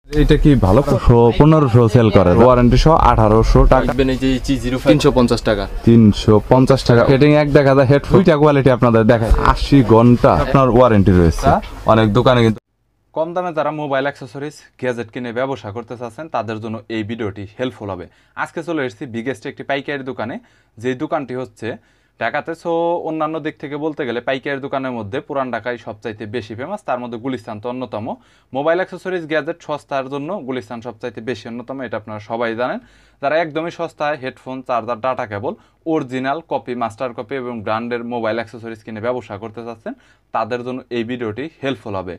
এটা কি ভালো 1500 সেল করে, ওয়ারেন্টি সহ 1800 টাকা। এই যে G05 350 টাকা, 350 টাকা। ফিটিং এক দেখা যায়, হেডফোন দুইটা কোয়ালিটি আপনাদের দেখায়। 80 ঘন্টা আপনার ওয়ারেন্টি রয়েছে। অনেক দোকানে কিন্তু কম দামে যারা মোবাইল অ্যাক্সেসরিজ গ্যাজেট কিনে ব্যবসা করতে চাচ্ছেন তাদের জন্য এই ভিডিওটি হেল্পফুল হবে। আজকে চলে এসেছি বিগেস্ট একটি পাইকারি দোকানে, যেই দোকানটি হচ্ছে ঢাকাতে। সো অন্যান্য দিক থেকে বলতে গেলে পাইকারি দোকানের মধ্যে পুরান ঢাকায় সবচাইতে বেশি ফেমাস, তার মধ্যে গুলিস্তান তো অন্যতম। মোবাইল অ্যাক্সেসরিজ গ্যাজেট সস্তার জন্য গুলিস্তান সবচাইতে বেশি অন্যতম, এটা আপনারা সবাই জানেন। যারা একদমই সস্তায় headphone, charger, data cable, original copy, master copy এবং ব্র্যান্ডের মোবাইল অ্যাক্সেসরিজ কিনে ব্যবসা করতে চাচ্ছেন তাদের জন্য এই ভিডিওটি হেল্পফুল হবে।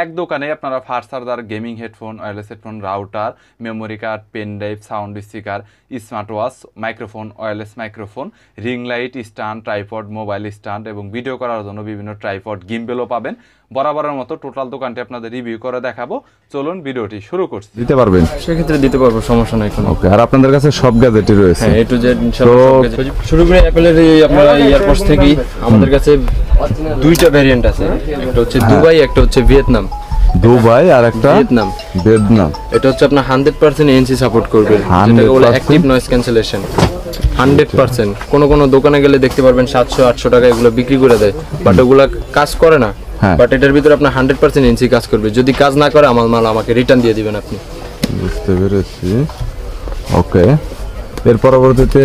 এক দোকানে আপনারা fast charger, gaming headphone, wireless headphone, router, memory card, pen drive, sound speaker, smart watch, microphone, wireless microphone, ring light, stand, tripod, mobile stand এবং ভিডিও করার জন্য বিভিন্ন ট্রাইপড, গিম্বেলও পাবেন। বরাবরের মতো টোটাল দোকানটি আপনাদের রিভিউ করে দেখাবো। চলুন ভিডিওটি শুরু করছি। দিতে পারবেন? সেক্ষেত্রে দিতে পারবো, সমস্যা নাই কোনো। ওকে, আর আপনাদের কাছে সব গ্যাজেটই রয়েছে? হ্যাঁ, A to Z শুরু করে অ্যাপলের আপনারা এয়ারপোর্টস থেকেই আমাদের কাছে দুইটা ভ্যারিয়েন্ট আছে, একটা হচ্ছে দুবাই, একটা হচ্ছে ভিয়েতনাম। দুবাই আর একটা ভিয়েতনাম। এটা হচ্ছে আপনার 100% ANC সাপোর্ট করবে, যেটাকে বলে অ্যাক্টিভ নয়েজ ক্যান্সেলেশন। 100% কোনো দোকানে গেলে দেখতে পারবেন 700-800 টাকা এগুলো বিক্রি করে দেয়, বাট ওগুলা কাজ করে না। বাট এটার ভিতরে আপনার 100% ANC কাজ করবে। যদি কাজ না করে আমার মাল আমাকে রিটার্ন দিয়ে দিবেন আপনি। বুঝতে পেরেছি। ওকে, এর পরবর্তীতে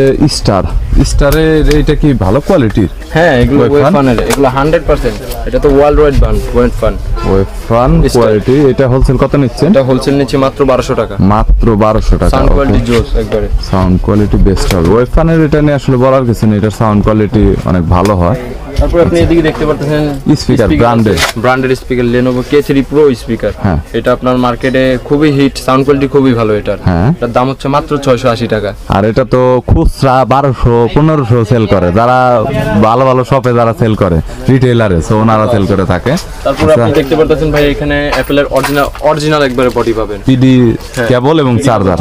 স্টারের এইটা কি ভালো কোয়ালিটির? হ্যাঁ, এগুলো ওয়েফানের, এগুলো 100%। এটা তো ওয়ার্ল্ড ওয়াইড ব্র্যান্ড, ওয়েফান কোয়ালিটি। এটা হোলসেল কত নিচ্ছেন? এটা হোলসেল নিচ্ছে মাত্র 1200 টাকা। মাত্র 1200 টাকা। সাউন্ড কোয়ালিটি জোস একবারে, সাউন্ড কোয়ালিটি বেস্ট হবে। ওয়েফানের এটা নিয়ে আসলে বলার কিছু নেই, এটার সাউন্ড কোয়ালিটি অনেক ভালো হয়। তারপর আপনি এদিকে দেখতে পাচ্ছেন স্পিকার, ব্র্যান্ডের speaker, Lenovo K3 Pro speaker. এটা আপনার মার্কেটে খুবই হিট, সাউন্ড কোয়ালিটি খুবই ভালো এটার। এটার দাম হচ্ছে মাত্র 680 টাকা। আর এটা তো খুচরা 1200-1500 সেল করে, যারা ভালো ভালো শপে যারা সেল করে, রিটেইলারে, সো ওনারা সেল করে থাকে। তারপর আপনি দেখতে পাচ্ছেন ভাই এখানে অ্যাপলের অরিজিনাল একবারে বডি পাবেন, পিডি কেবল এবং চার্জার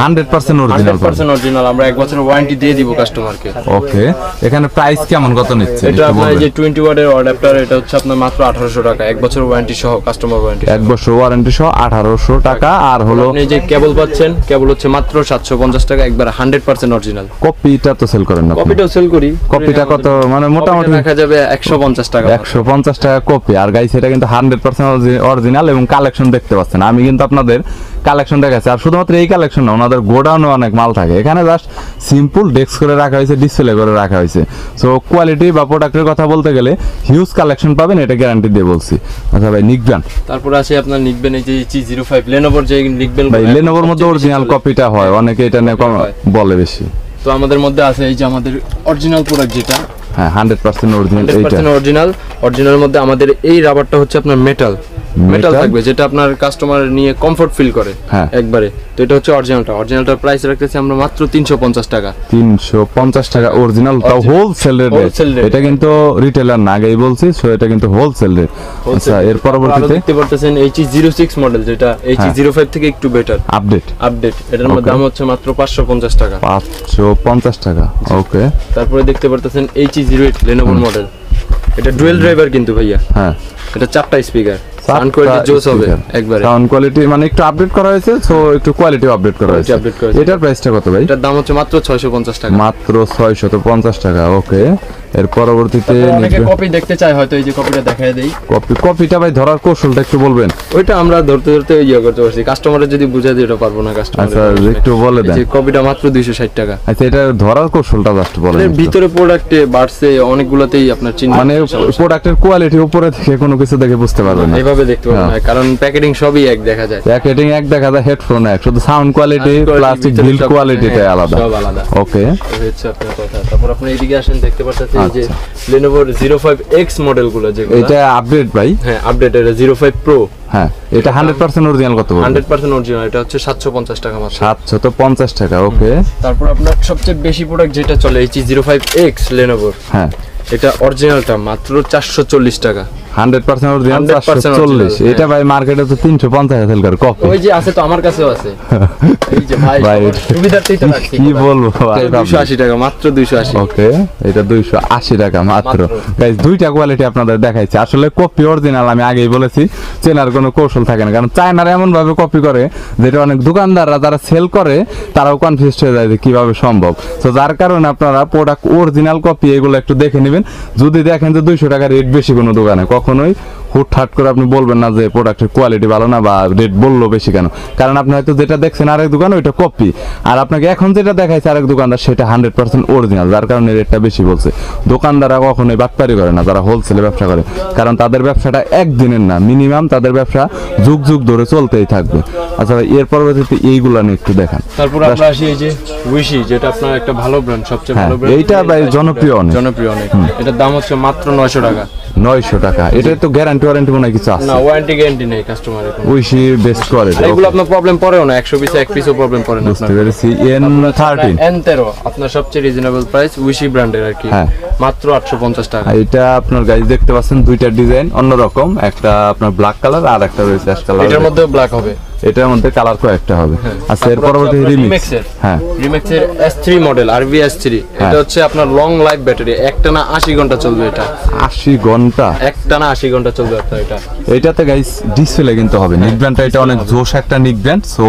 100% অরিজিনাল। 100% অরিজিনাল। আমরা 1 বছরের ওয়ারেন্টি দিয়ে দিব কাস্টমারকে। ওকে, এখানে প্রাইস কেমন কত নিচ্ছে? এটা আপনার যে 20 ওয়াটের অ্যাডাপ্টার, এটা হচ্ছে আপনার মাত্র 1800 টাকা, 1 বছর ওয়ারেন্টি সহ, কাস্টমার ওয়ারেন্টি 1 বছর ওয়ারেন্টি সহ 1800 টাকা। আর হলো আপনি যে কেবল পাচ্ছেন, কেবল হচ্ছে মাত্র 750 টাকা, একবার 100% অরিজিনাল। কপিটা তো সেল করেন না? কপিটাও সেল করি। কপিটা কত, মানে মোটামুটি দেখা যাবে 150 টাকা। 150 টাকা কপি। আর গাইস এটা কিন্তু 100% অরিজিনাল এবং কালেকশন দেখতে পাচ্ছেন। আমি কিন্তু আপনাদের কালেকশন দেখাচ্ছি। আর শুধুমাত্র এই কালেকশন না, ওনাদের গোডাউনে অনেক মাল থাকে। এখানে জাস্ট সিম্পল ডেস্ক করে রাখা হয়েছে, ডিসপ্লে করে রাখা হয়েছে। সো কোয়ালিটি বা প্রোডাক্টের কথা বলতে গেলে হিউজ কালেকশন পাবেন, এটা গ্যারান্টি দিয়ে বলছি। আচ্ছা ভাই, নিকবেন। তারপর আছে আপনার নিকবেন, এই যে G05 Lenovoর যে নিকবেন ভাই, Lenovoর মধ্যে অরিজিনাল কপিটা হয়, অনেকে এটা নিয়ে বলে বেশি। তো আমাদের মধ্যে আছে এই যে আমাদের অরিজিনাল প্রোডাক্ট যেটা, হ্যাঁ 100% অরিজিনাল। এইটা অরিজিনালের মধ্যে আমাদের এই রাবারটা হচ্ছে আপনার মেটাল থাকবে, যেটা আপনার কাস্টমার নিয়ে কমফর্ট ফিল করে একবারে। তো এটা হচ্ছে অরিজিনালটার প্রাইস রাখতেছি আমরা মাত্র 350 টাকা। 350 টাকা অরিজিনাল, তাও হোলসেল রেট। এটা কিন্তু রিটেলার না, আগেই বলছি। সো এটা কিন্তু হোলসেল রেট। আচ্ছা, এর পরবর্তীতে দেখতে পারতেছেন HE06 মডেল, যেটা HE05 থেকে একটু বেটার, আপডেট। এটার মধ্যে দাম হচ্ছে মাত্র 550 টাকা। 550 টাকা। ওকে, তারপরে দেখতে পারতেছেন HE08 Lenovo মডেল। এটা ডুয়াল ড্রাইভার কিন্তু ভাইয়া। হ্যাঁ, এটা 4টা স্পিকার, সাউন্ড কোয়ালিটি জোস হবে একবারে। সাউন্ড কোয়ালিটি মানে একটু আপডেট করা হয়েছে, সো একটু কোয়ালিটিও আপডেট করা হয়েছে। এটার প্রাইসটা কত ভাই? এটার দাম হচ্ছে মাত্র 650 টাকা। মাত্র 650 টাকা। ওকে, এর পরবর্তীতে অনেকে কপি দেখতে চায়, হয়তো এই যে কপিটা দেখায় দেই। কপিটা ভাই ধরার কৌশলটা একটু বলবেন? ওইটা আমরা ধরতে করতে পারছি, কাস্টমারের যদি বুঝাই দিতে পারবো না কাস্টমার। আচ্ছা, একটু বলে দেন। এই কপিটা মাত্র 260 টাকা। আচ্ছা, এটা ধরার কৌশলটা জাস্ট বলেন। এর ভিতরে প্রোডাক্টে বাড়ছে অনেকগুলোতেই আপনার চিহ্ন, মানে প্রোডাক্টের কোয়ালিটি উপরে থেকে কোনো কিছু দেখে বুঝতে পারবেন না, এইভাবে দেখতে পারবেন না, কারণ প্যাকেজিং সবই এক দেখা যায়। প্যাকেজিং এক দেখা যায়, হেডফোন এক, শুধু সাউন্ড কোয়ালিটি, প্লাস্টিক বিল্ড কোয়ালিটিটা আলাদা, সব আলাদা। ওকে, হচ্ছে আপনার কথা। তারপর আপনি এইদিকে আসেন, দেখতে পাচ্ছেন এই যে Lenovo 05X মডেলগুলো, যেগুলো এটা আপডেট ভাই। হ্যাঁ, আপডেট। এটা 05 Pro। হ্যাঁ, এটা 100% অরিজিনাল কত বলবো? 100% অরিজিনাল। এটা হচ্ছে 750 টাকা মাত্র। 750 টাকা। ওকে, তারপর আপনার সবচেয়ে বেশি প্রোডাক্ট যেটা চলে HE05X Lenovo। হ্যাঁ, এটা অরিজিনালটা মাত্র 440 টাকা। 100% অরিজিনাল 100% 440। original, এটা ভাই মার্কেটে তো 350 সেল করে কপি। ওই যে আছে তো, আমার কাছেও আছে। এই যে ভাই ভাই, সুবিধার্থেই তো রাখছি। কি বলবো, 280 টাকা, মাত্র 280। ওকে, এটা 280 টাকা মাত্র। গাইস, দুইটা কোয়ালিটি আপনাদের দেখাইছি। আসলে কপি অরিজিনাল আমি আগেই বলেছি, চেনার কোনো কৌশল থাকে না, কারণ চায়নারা এমন ভাবে কপি করে যেটা অনেক দোকানদাররা যারা সেল করে তারাও কনফিউজড হয়ে যায় যে কিভাবে সম্ভব। তো যার কারণে আপনারা প্রোডাক্ট অরিজিনাল কপি এগুলো একটু দেখে নেবেন। যদি দেখেন যে 200 টাকা রেট বেশি কোনো দোকানে, কখনোই হুটহাট করে আপনি বলবেন না যে প্রোডাক্টের কোয়ালিটি ভালো না বা রেট বললো বেশি কেন, কারণ আপনি হয়তো যেটা দেখছেন আরেক দোকান ওইটা কপি, আর আপনাকে এখন যেটা দেখাইছে আরেক দোকানদার সেটা 100% অরিজিনাল, যার কারণে রেটটা বেশি বলছে। দোকানদাররা কখনোই বাটপারি করে না যারা হোলসেলে ব্যবসা করে, কারণ তাদের ব্যবসাটা একদিনের না, মিনিমাম তাদের ব্যবসা যুগ যুগ ধরে চলতেই থাকবে। আচ্ছা ভাই, এর পরবর্তীতে এইগুলা নিয়ে একটু দেখান। তারপর আমরা আসি এই যে উইশি, যেটা আপনার একটা ভালো ব্র্যান্ড, সবচেয়ে ভালো ব্র্যান্ড। এইটা ভাই জনপ্রিয় অনেক, জনপ্রিয় অনেক। এটার দাম হচ্ছে মাত্র 900 টাকা। 900 টাকা। এটা তো গ্যারান্টি ওয়ারেন্টি মনে হয় কিছু আছে না, ওয়ারেন্টি গ্যারান্টি নেই কাস্টমারের। উইশি বেস্ট করে। এগুলো আপনার প্রবলেম পড়েও না, 100 পিসে 1 পিসও প্রবলেম পড়ে না। বুঝতে পেরেছি। N13 N13 আপনার সবচেয়ে রিজনেবল প্রাইস, উইশি ব্র্যান্ডের আর কি, হ্যাঁ। মাত্র 850 টাকা। এটা আপনার গাইস দেখতে পাচ্ছেন দুইটা ডিজাইন অন্যরকম, একটা আপনার ব্ল্যাক কালার আর একটা রয়েছে অ্যাশ কালার। এটার মধ্যে ব্ল্যাক হবে, এটার মধ্যে কালার কয়েকটা হবে। আচ্ছা, এর পরবর্তী রিমিক্স। হ্যাঁ, রিমিক্সের S3 মডেল, RV S3। এটা হচ্ছে আপনার লং লাইফ ব্যাটারি, একটানা 80 ঘন্টা চলবে। এটা 80 ঘন্টা, একটানা 80 ঘন্টা চলবে আপনার এটা। এটাতে গাইস ডিসপ্লে কিন্তু হবে। নিক ব্র্যান্ডটা এটা অনেক জোশ একটা নিক ব্র্যান্ড। সো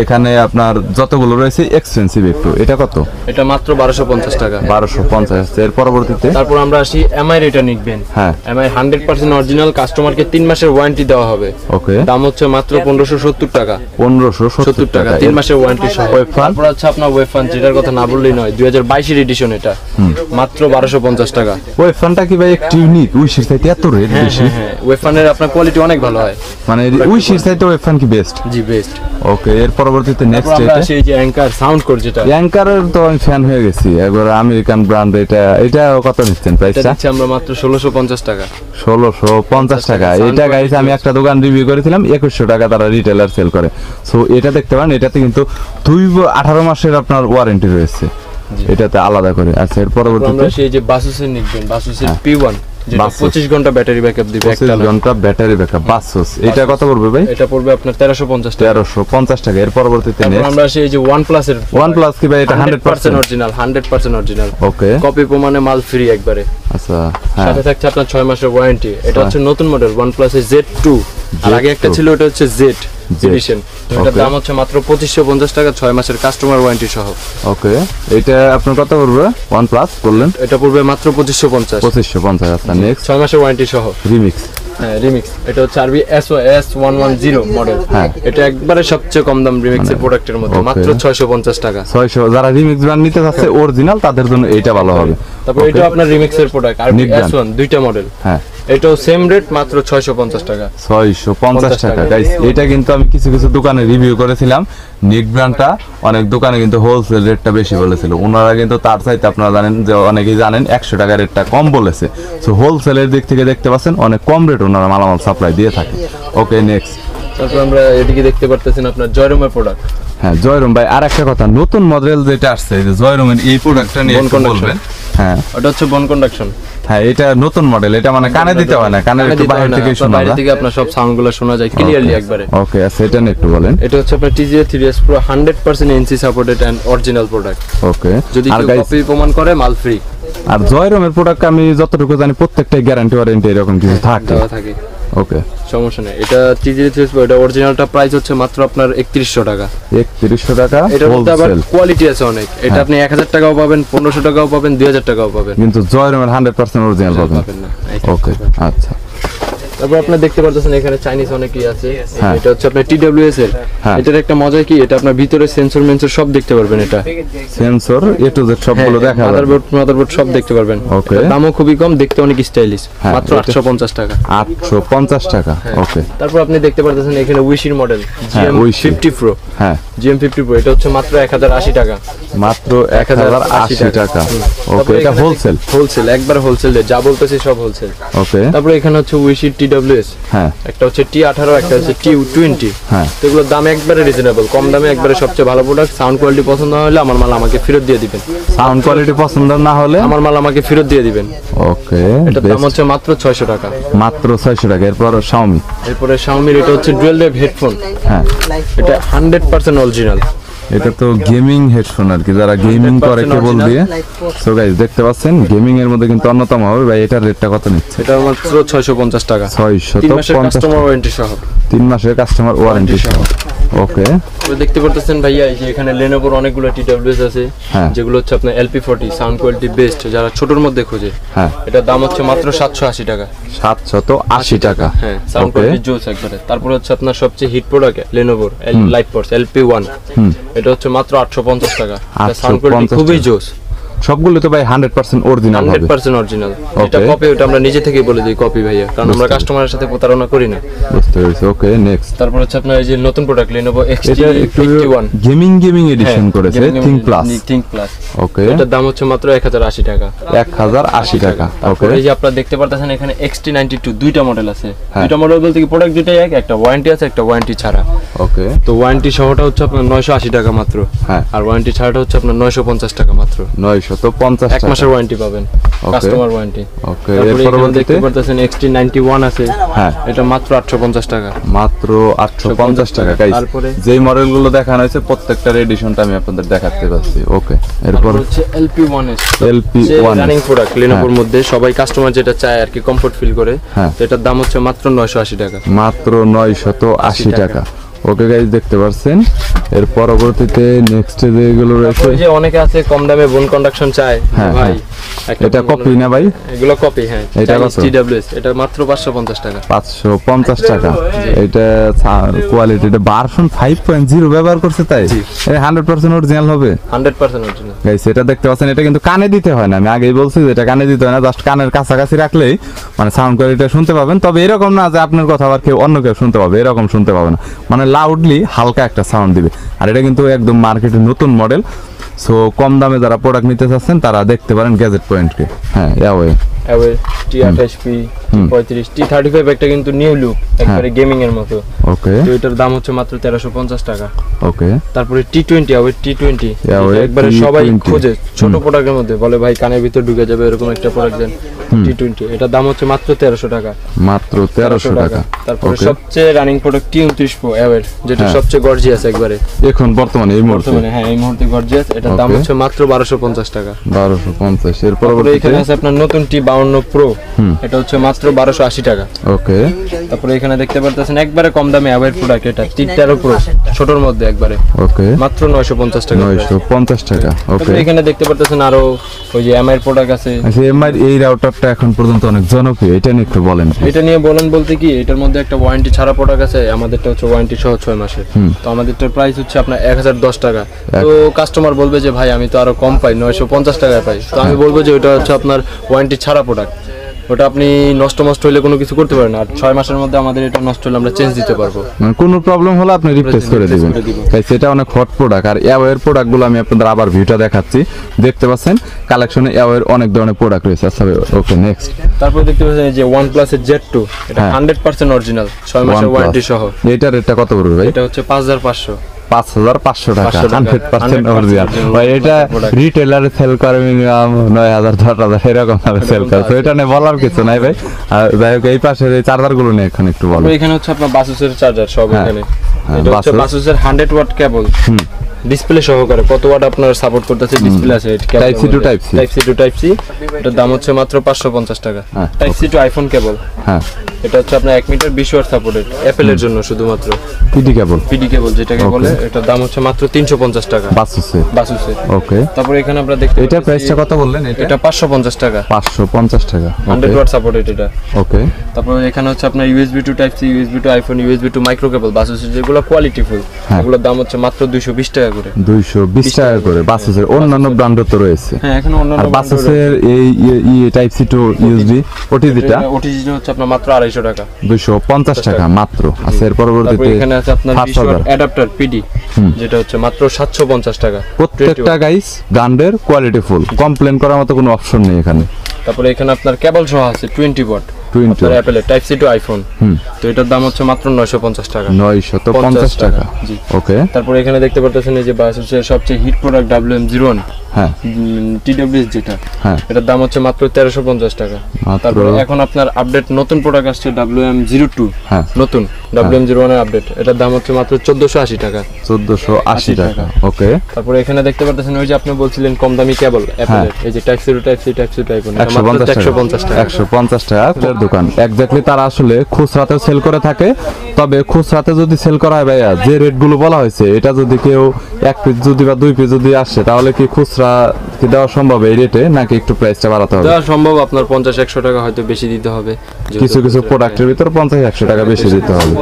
এখানে আপনার যতগুলো রয়েছে এক্সপেন্সিভ একটু। এটা কত? এটা মাত্র 1250 টাকা। 1250 আছে। এর পরবর্তীতে তারপর আমরা আসি MI, এটা নিকবেন। হ্যাঁ, MI 100% অরিজিনাল, কাস্টমারকে 3 মাসের ওয়ারেন্টি দেওয়া হবে। ওকে, দাম হচ্ছে মাত্র 1570 টাকা। 1570 টাকা, 3 মাসের ওয়ারেন্টি সহ। ওয়েফান। তারপর আছে আপনার ওয়েফান, যেটার কথা না বললেই নয়, 2022 এর এডিশন। এটা মাত্র 1250 টাকা। ওয়েফানটা কি ভাই একটু ইউনিক? উইশির চাইতে এত রেট বেশি? হ্যাঁ, ওয়েফানের আপনার কোয়ালিটি অনেক ভালো হয়, মানে উইশির চাইতে ওয়েফান কি বেস্ট? জি বেস্ট। ওকে, এর পরবর্তীতে নেক্সট আমরা এটা আসি এই যে অ্যাঙ্কার সাউন্ড কোড, যেটা অ্যাঙ্কারের তো আমি ফ্যান হয়ে গেছি একবার, আমেরিকান ব্র্যান্ড। এটা কত নিচ্ছেন এটা প্রাইসটা? দিচ্ছি আমরা মাত্র 1650 টাকা। 1650 টাকা। এটা গাইস আমি একটা দোকান রিভিউ করেছিলাম, 2100 টাকা তারা রিটেলার সেল করে। সো এটা দেখতে পারেন, এটাতে কিন্তু 18 মাসের আপনার ওয়ারেন্টি রয়েছে, এটাতে আলাদা করে। আচ্ছা, এর পরবর্তীতে আমরা সেই যে বাসুসের নিকবেন, বাসুসের P1, যেটা 25 ঘন্টা ব্যাটারি ব্যাকআপ দিবে। 25 ঘন্টা ব্যাটারি ব্যাকআপ, বাসস। এটা কত পড়বে ভাই? এটা পড়বে আপনার 1350 টাকা। 1350 টাকা। এর পরবর্তীতে তারপর নেক্সট আমরা সেই যে OnePlus এর, OnePlus কি ভাই এটা 100% অরিজিনাল, 100% অরিজিনাল। ওকে, কপি প্রমাণে মাল ফ্রি একবারে। আচ্ছা, হ্যাঁ, সাথে থাকছে আপনার 6 মাসের ওয়ারেন্টি। এটা হচ্ছে নতুন মডেল OnePlus এর Z2, আর আগে একটা ছিল ওটা হচ্ছে Z এডিশন। এটার দাম হচ্ছে মাত্র 2550 টাকা, 6 মাসের কাস্টমার ওয়ারেন্টি সহ। ওকে, এটা আপনার কত পড়বে? OnePlus বললেন এটা পড়বে মাত্র 2550। 2550। আচ্ছা, নেক্সট 6 মাসের ওয়ারেন্টি সহ রিমিক্স। হ্যাঁ, রিমিক্স। এটা হচ্ছে RV S110 মডেল। হ্যাঁ, এটা একবারে সবচেয়ে কম দাম রিমিক্সের প্রোডাক্টের মধ্যে, মাত্র 650 টাকা। 600। যারা রিমিক্স ব্র্যান্ড নিতে চাচ্ছে অরিজিনাল, তাদের জন্য এইটা ভালো হবে। তারপর এটা আপনার রিমিক্সের প্রোডাক্ট RV S1, দুইটা মডেল। হ্যাঁ, এটাও সেম রেট, মাত্র 650 টাকা। 650 টাকা। গাইস, এটা কিন্তু আমি কিছু কিছু দোকানে রিভিউ করেছিলাম। নিক ব্র্যান্ডটা অনেক দোকানে কিন্তু হোলসেল রেটটা বেশি বলেছিল, ওনারা কিন্তু তার চাইতে আপনারা জানেন যে অনেকেই জানেন 100 টাকা রেটটা কম বলেছে। সো হোলসেলের দিক থেকে দেখতে পাচ্ছেন অনেক কম রেট ওনারা মালামাল সাপ্লাই দিয়ে থাকে। ওকে, নেক্সট। তারপর আমরা এদিকে দেখতে পারতেছেন আপনার জয়রুমের প্রোডাক্ট। হ্যাঁ, জয়রুম ভাই, আর একটা কথা, নতুন মডেল যেটা আসছে যে জয়রুমের এই প্রোডাক্টটা নিয়ে একটু বলবেন। হ্যাঁ, ওটা হচ্ছে বোন কন্ডাকশন। হ্যাঁ, এটা নতুন মডেল। এটা মানে কানে দিতে হয় না, কানে একটু বাইরে থেকে শোনা বাইরে যায়। থেকে আপনার সব সাউন্ডগুলো শোনা যায় ক্লিয়ারলি একবারে। ওকে, সেটা নিয়ে একটু বলেন। এটা হচ্ছে আপনার TGA 3S Pro, 100% NC supported and original product. Okay, যদি আর কেউ গাইস, কপি প্রমাণ করে মাল ফ্রি। আর জয়রুমের প্রোডাক্ট আমি যতটুকু জানি প্রত্যেকটাই গ্যারান্টি ওয়ারেন্টি এরকম কিছু থাকে। দেওয়া থাকে। ওকে, সমস্যা নেই। এটা TGA 3S Pro, এটা অরিজিনালটা প্রাইস হচ্ছে মাত্র আপনার 3100 টাকা। 3100 টাকা এটার মধ্যে আবার হোলসেল। কোয়ালিটি আছে অনেক। এটা আপনি 1000 টাকাও পাবেন, 1500 টাকাও পাবেন, 2000 টাকাও পাবেন, কিন্তু জয়রুমের 100% অরিজিনাল পাবেন। পাবেন না। ওকে, আচ্ছা। তারপর আপনারা দেখতে পারতেছেন এখানে চাইনিজ অনেকই আছে। হ্যাঁ। এটা হচ্ছে আপনার TWS এর। হ্যাঁ। এটার একটা মজা কি, এটা আপনার ভিতরে সেন্সর মেন্সর সব দেখতে পারবেন। এটা সেন্সর A to Z সবগুলো দেখা যাবে। মাদারবোর্ড সব দেখতে পারবেন। ওকে। এটার দামও খুবই কম, দেখতে অনেক স্টাইলিশ, হ্যাঁ, মাত্র এটা- 850 টাকা। 850 টাকা। ওকে, তারপর আপনি দেখতে পারতেছেন এখানে উইশির মডেল হ্যাঁ, Wishi। GM50 Pro। হ্যাঁ, GM50 Pro এটা হচ্ছে মাত্র 1080 টাকা। মাত্র 1080 টাকা। ওকে, এটা হোলসেল। হোলসেল, একবার হোলসেল, যা বলতেছি সব হোলসেল। ওকে, তারপর এখানে হচ্ছে উইশির TWS, হ্যাঁ একটা হচ্ছে T18, একটা হচ্ছে T20। হ্যাঁ তো এগুলোর দাম একবারে রিজনেবল, কম দামে একবারে সবচেয়ে ভালো প্রোডাক্ট। সাউন্ড কোয়ালিটি পছন্দ না হলে আমার মাল আমাকে ফেরত দিয়ে দিবেন। সাউন্ড কোয়ালিটি পছন্দ না হলে আমার মাল আমাকে ফেরত দিয়ে দিবেন। ওকে, এটার দাম হচ্ছে মাত্র 600 টাকা। মাত্র 600 টাকা। এরপর Xiaomi, এরপরে Xiaomi এটা হচ্ছে ডুয়াল ওয়েভ হেডফোন, হ্যাঁ এটা 100% অরিজিনাল। এটা তো গেমিং হেডফোন আর কি, যারা গেমিং করে কেবল দিয়ে। সো গাইস দেখতে পাচ্ছেন গেমিং এর মধ্যে কিন্তু অন্যতম হবে ভাই। এটার রেটটা কত নিচ্ছে? এটা মাত্র 650 টাকা, 3 মাসের 650 কাস্টমার ওয়ারেন্টি সহ। 3 মাসের কাস্টমার ওয়ারেন্টি সহ। ওকে, তো দেখতে পারতেছেন ভাইয়া এই যে এখানে Lenovo অনেকগুলো TWS আছে, হ্যাঁ। যেগুলো হচ্ছে আপনার LP40 সাউন্ড কোয়ালিটি বেস্ট, যারা ছোটর মধ্যে খোঁজে। হ্যাঁ এটার দাম হচ্ছে মাত্র 780 টাকা। 780 টাকা। হ্যাঁ, সাউন্ড ওকে, কোয়ালিটি জোস একবারে। তারপর হচ্ছে আপনার সবচেয়ে hit product Lenovo LightForce LP1, এটা হচ্ছে মাত্র 850 টাকা। এটা সাউন্ড কোয়ালিটি খুবই জোস। সবগুলো তো ভাই 100% অরিজিনাল হবে। 100% অরিজিনাল। এটা কপি, ওটা আমরা নিজে থেকে বলে দিই কপি ভাইয়া, কারণ আমরা কাস্টমারের সাথে প্রতারণা করি না। বুঝতে পেরেছি। ওকে, নেক্সট। তারপর হচ্ছে আপনার এই যে নতুন প্রোডাক্ট Lenovo এটা একটু XT81 গেমিং এডিশন করেছে, Think Plus। ওকে, এটার দাম হচ্ছে মাত্র 1080 টাকা। 1080 টাকা। ওকে, এই যে আপনারা দেখতে পারতেছেন এখানে XT92 দুইটা মডেল আছে। হ্যাঁ। দুইটা মডেল বলতে কি প্রোডাক্ট দুইটাই এক, একটা ওয়ারেন্টি আছে, একটা ওয়ারেন্টি ছাড়া। ওকে, তো ওয়ারেন্টি সহটা হচ্ছে আপনার 980 টাকা মাত্র, হ্যাঁ। আর ওয়ারেন্টি ছাড়াটা হচ্ছে আপনার 950 টাকা মাত্র। 950 এক টাকা। মাসের ওয়ারেন্টি পাবেন, কাস্টমার ওয়ারেন্টি। ওকে, তারপরে এর এখানে পরবর্তীতে দেখতে পারতেছেন XT91 আছে, হ্যাঁ এটা মাত্র 850 টাকা। মাত্র 850 টাকা। গাইস তারপরে যেই মডেলগুলো দেখানো হয়েছে প্রত্যেকটার এডিশনটা আমি আপনাদের দেখাতে পাচ্ছি। ওকে, এরপর তারপর হচ্ছে LP1S, LP1 রানিং প্রোডাক্ট Lenovoর মধ্যে সবাই কাস্টমার যেটা চায় আর কি, কমফোর্ট ফিল করে। হ্যাঁ। তো এটার দাম হচ্ছে মাত্র 980 টাকা। মাত্র 980 টাকা। ওকে গাইস দেখতে পাচ্ছেন। এর পরবর্তীতে নেক্সট যেগুলো রয়েছে, ওই যে অনেকে আছে কম দামে বোন কন্ডাকশন চায় হ্যাঁ, ভাই, হ্যাঁ। একটা এটা কপি না ভাই? এগুলো কপি, হ্যাঁ। এটা কত? TWS, এটা মাত্র 550 টাকা। 550 টাকা। এটা কোয়ালিটিটা ভার্সন 5.0 ব্যবহার করছে, তাই এটা 100% অরিজিনাল হবে। 100% অরিজিনাল। গাইস এটা দেখতে পাচ্ছেন, এটা কিন্তু কানে দিতে হয় না। আমি আগেই বলছি যে এটা কানে দিতে হয় না, জাস্ট কানের কাছাকাছি রাখলেই মানে সাউন্ড কোয়ালিটিটা শুনতে পাবেন। তবে এরকম না যে আপনার কথা আবার কেউ অন্য কেউ শুনতে পাবে, এরকম শুনতে পাবে না। মানে লাউডলি হালকা একটা সাউন্ড দিবে। আর এটা কিন্তু একদম মার্কেটের নতুন মডেল। সো কম দামে যারা প্রোডাক্ট নিতে চাচ্ছেন তারা দেখতে পারেন গ্যাজেট পয়েন্টকে। হ্যাঁ, Huawei T28P, T35, T35 একটা কিন্তু নিউ লুক, একবারে গেমিং এর মতো। ওকে, তো এটার দাম হচ্ছে মাত্র 1350 টাকা। ওকে, তারপরে T20, T20 Huawei একবারে সবাই T20 খোঁজে ছোট প্রোডাক্টের মধ্যে, বলে ভাই কানের ভিতর ঢুকে যাবে এরকম একটা প্রোডাক্ট দেন। T20 এটার দাম হচ্ছে মাত্র 1300 টাকা। মাত্র 1300 টাকা। তারপরে ওকে, সবচেয়ে running product T29 Pro Huawei, যেটা হ্যাঁ। সবচেয়ে গর্জিয়াস একবারে এখন বর্তমানে এই মুহূর্তে বর্তমানে, হ্যাঁ এই মুহূর্তে গর্জিয়াস। এটার দাম ওকে। হচ্ছে মাত্র 1250 টাকা। 1250। এর তারপরে পরবর্তীতে এখানে আছে আপনার নতুন T52 Pro, এটা হচ্ছে মাত্র 1280 টাকা। ওকে, তারপরে এখানে দেখতে পারতেছেন একবারে কম দামে Huawei প্রোডাক্ট, এটা T13 Pro ছোটর মধ্যে একবারে ওকে, মাত্র 950 টাকা। 950 টাকা। ওকে, তারপরে এখানে দেখতে পারতেছেন আরো ওই যে MI প্রোডাক্ট আছে। আচ্ছা, এমআই এই রাউটারটা এখন পর্যন্ত অনেক জনপ্রিয়, এটা নিয়ে একটু বলেন। এটা নিয়ে বলেন বলতে কি, এটার মধ্যে একটা ওয়ারেন্টি ছাড়া প্রোডাক্ট আছে, আমাদেরটা হচ্ছে ওয়ারেন্টি সহ 6 মাসের। তো আমাদেরটার প্রাইস হচ্ছে আপনার 1010 টাকা। তো কাস্টমার বলবে যে ভাই আমি তো আরো কম পাই, 950 টাকায় পাই। তো আমি বলবো যে ওটা হচ্ছে আপনার ওয়ারেন্টি ছাড়া প্রোডাক্ট, ওটা আপনি নষ্ট হলে কোনো কিছু করতে পারেন। আর 6 মাসের মধ্যে আমাদের এটা নষ্ট হলে আমরা চেঞ্জ দিতে পারবো, মানে কোনো প্রবলেম হলে আপনি রিপ্লেস করে দিবেন। তাই সেটা অনেক হট প্রোডাক্ট। আর Huawei এর প্রোডাক্টগুলো আমি আপনাদের আবার ভিউটা দেখাচ্ছি। দেখতে পাচ্ছেন কালেকশনে Huawei এর অনেক ধরনের প্রোডাক্ট রয়েছে। আচ্ছা ওকে, নেক্সট। তারপর দেখতে পাচ্ছেন যে OnePlus এর Z2, এটা 100% অরিজিনাল, 6 মাসের ওয়ারেন্টি সহ। এটার রেটটা কত পড়বে ভাই? এটা হচ্ছে 5500। 5500 টাকা, 100% 100% অরিজিনাল ভাই। এটা রিটেলারে সেল করে মিনিমাম 9000 10000 এরকম ভাবে সেল করে। তো এটা নিয়ে বলার কিছু নাই ভাই। আর যাই হোক, এই পাশের এই চার্জারগুলো নিয়ে এখন একটু বলো। এখানে হচ্ছে আপনার বাসুসের চার্জার সব এখানে। হ্যাঁ, এটা হচ্ছে Basus বাসুসের 100 ওয়াট কেবল, ডিসপ্লে সহকারে কত ওয়াট আপনার সাপোর্ট করতেছে ডিসপ্লে আছে। Type C to Type C। Type C to Type C, এটার দাম হচ্ছে মাত্র 550 টাকা। হ্যাঁ, Type C to iPhone কেবল, হ্যাঁ এটা হচ্ছে আপনার 1 মিটার 20 ওয়াট সাপোর্টেড, অ্যাপেল এর জন্য শুধুমাত্র। পিডি কেবল, পিডি কেবল যেটাকে বলে, এটার দাম হচ্ছে মাত্র 350 টাকা বাসুসে। বাসুসে। ওকে, তারপরে এখানে আমরা দেখতে এটা প্রাইসটা কত বললেন? এটা 550 টাকা, 550 টাকা। 100 ওয়াট সাপোর্টেড এটা। ওকে, তারপর এখানে হচ্ছে আপনার USB to Type C, USB to iPhone, USB to micro cable বাসুসের যেগুলো কোয়ালিটি ফুল, এগুলোর দাম হচ্ছে মাত্র 220 টাকা করে। 220 টাকা করে। বাসুসের অন্যান্য ব্র্যান্ডও তো রয়েছে। হ্যাঁ, এখানে অন্যান্য আর বাসুসের এই টাইপ সি টু ইউএসবি ওটিজিটা ওটিজিটা হচ্ছে আপনার মাত্র 250 টাকা, 250 টাকা মাত্র। আচ্ছা, এর তারপর পরবর্তীতে এখানে আছে আপনার 20 ওয়াট অ্যাডাপ্টার পিডি, যেটা হচ্ছে মাত্র 750 টাকা। প্রত্যেকটা গাইস ব্র্যান্ডের কোয়ালিটি ফুল, কমপ্লেন করার মতো কোনো অপশন নেই এখানে। তারপরে এখানে আপনার কেবল সহ আছে 20 ওয়াট, আপনার অ্যাপেলের টাইপ সি টু আইফোন। তো এটার দাম হচ্ছে মাত্র 950 টাকা। 950 টাকা। জি। ওকে। তারপর এখানে দেখতে পাচ্ছেন এই যে বাসের সবচেয়ে হিট প্রোডাক্ট WM01, হ্যাঁ TWS যেটা, হ্যাঁ এটার দাম হচ্ছে মাত্র 1350 টাকা। তারপরে এখন আপনার আপডেট নতুন প্রোডাক্ট আসছে WM02, হ্যাঁ নতুন WM01 এর আপডেট, এটার দাম হচ্ছে মাত্র 1480 টাকা। 1480 টাকা। ওকে। তারপরে এখানে দেখতে পাচ্ছেন ওই যে আপনি বলছিলেন কম দামি কেবল অ্যাপেলের, এই যে type C to type C type C type 150 টাকা। 150 টাকা এর দোকান। এক্স্যাক্টলি তারা আসলে খুচরাতে সেল করে থাকে। তবে খুচরাতে যদি সেল করা হয় ভাইয়া, যে রেট গুলো বলা হয়েছে, এটা যদি কেউ 1 পিস যদি বা 2 পিস যদি আসে, তাহলে কি খুচরা কি দেওয়া সম্ভব এই রেটে, নাকি একটু প্রাইসটা বাড়াতে হবে? দেওয়া সম্ভব, আপনার 50-100 টাকা হয়তো বেশি দিতে হবে। কিছু কিছু প্রোডাক্টের ভিতর 50-100 টাকা বেশি দিতে হবে।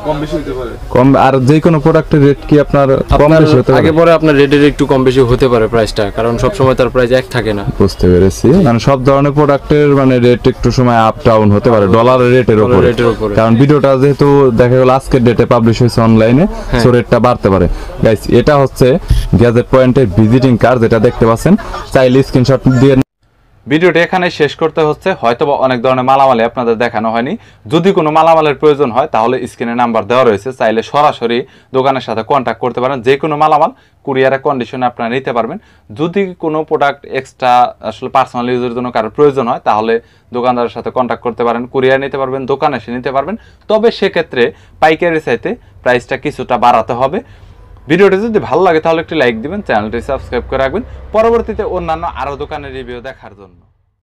কম বেশি হতে পারে। কম। আর যে কোনো প্রোডাক্টের রেট কি আপনার কম বেশি হতে পারে? আগে পরে আপনার রেটের একটু কম বেশি হতে পারে প্রাইসটা, কারণ সব সময় তার প্রাইস এক থাকে না। বুঝতে পেরেছি। মানে সব ধরনের প্রোডাক্টের মানে রেট একটু সময় আপ ডাউন হতে পারে ডলারের রেটের উপরে। কারণ ভিডিওটা যেহেতু দেখা গেল আজকের ডেটে পাবলিশ হয়েছে অনলাইনে, সো রেটটা বাড়তে পারে। গাইস, এটা হচ্ছে গ্যাজেট পয়েন্টের ভিজিটিং কার্ড, যেটা দেখতে পাচ্ছেন। চাইলে স্ক্রিনশট দিয়ে ভিডিওটি এখানে শেষ করতে হচ্ছে। হয়তো অনেক ধরনের মালামালি আপনাদের দেখানো হয়নি। যদি কোনো মালামালের প্রয়োজন হয় তাহলে স্ক্রিনে নাম্বার দেওয়া রয়েছে, চাইলে সরাসরি দোকানের সাথে কন্ট্যাক্ট করতে পারেন। যে কোনো মালামাল কুরিয়ারের কন্ডিশনে আপনারা নিতে পারবেন। যদি কোনো প্রোডাক্ট এক্সট্রা আসলে পার্সোনাল ইউজের জন্য কারোর প্রয়োজন হয়, তাহলে দোকানদারের সাথে কন্ট্যাক্ট করতে পারেন, কুরিয়ার নিতে পারবেন, দোকানে এসে নিতে পারবেন। তবে সেক্ষেত্রে পাইকারি চাইতে প্রাইসটা কিছুটা বাড়াতে হবে। ভিডিওটি যদি ভালো লাগে তাহলে একটি লাইক দিবেন, চ্যানেলটি সাবস্ক্রাইব করে রাখবেন পরবর্তীতে অন্যান্য আরও দোকানের রিভিউ দেখার জন্য।